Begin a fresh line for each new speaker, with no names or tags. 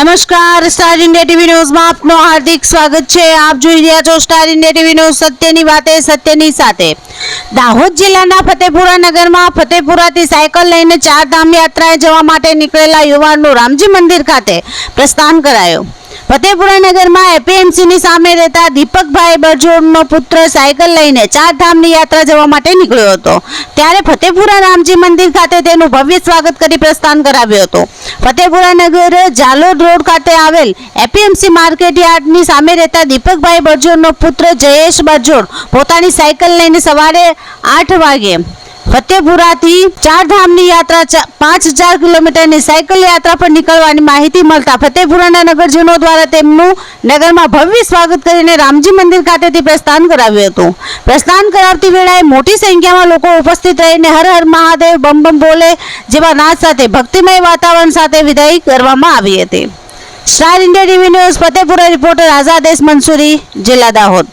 નમસ્કાર, star India TV ન્યૂઝમાં આપનું હાર્દિક સ્વાગત છે। આપ જોઈ રહ્યા છો સ્ટાર ઇન્ડિયા ટીવી ન્યૂઝ, સત્યની વાતે સત્યની સાથે। દાહોદ જિલ્લાના ફતેપુરા નગરમાં ફતેપુરાથી સાયકલ લઈને ચારધામ યાત્રાએ જવા માટે નીકળેલા યુવાનનું રામજી મંદિર ખાતે પ્રસ્થાન કરાયું। ફતેપુરા નગરમાં એપીએમસીની સામે રહેતા દીપકભાઈ બરજોડનો પુત્ર સાયકલ લઈને ચારધામની યાત્રા જવા માટે નીકળ્યો હતો, ત્યારે ફતેપુરા રામજી મંદિર ખાતે તેનું ભવ્ય સ્વાગત કરી પ્રસ્થાન કરાવ્યું હતું। ફતેપુરા નગર જાલોદ રોડ ખાતે આવેલ એપીએમસી માર્કેટ યાર્ડની સામે રહેતા દીપકભાઈ બરજોડનો પુત્ર જયેશ બરજોડ પોતાની સાયકલ લઈને સવારે 8 વાગે ફતેપુરાથી ચારધામની યાત્રા 5000 કિલોમીટરની સાયકલ યાત્રા પર નીકળવાની માહિતી મળતા ફતેપુરાના નગરજનો દ્વારા તેમનું નગરમાં ભવ્ય સ્વાગત કરીને રામજી મંદિર ખાતેથી પ્રસ્થાન કરાવ્યું હતું। પ્રસ્થાન કરાવતી વેળાએ મોટી સંખ્યામાં લોકો ઉપસ્થિત રહીને હર હર મહાદેવ, બમ બમ બોલે જેવા નાદ સાથે ભક્તિમય વાતાવરણ સાથે વિદાય કરવામાં આવી હતી। Star India TV news Fatepura reporter Azad Mansuri, જિલ્લા દાહોદ।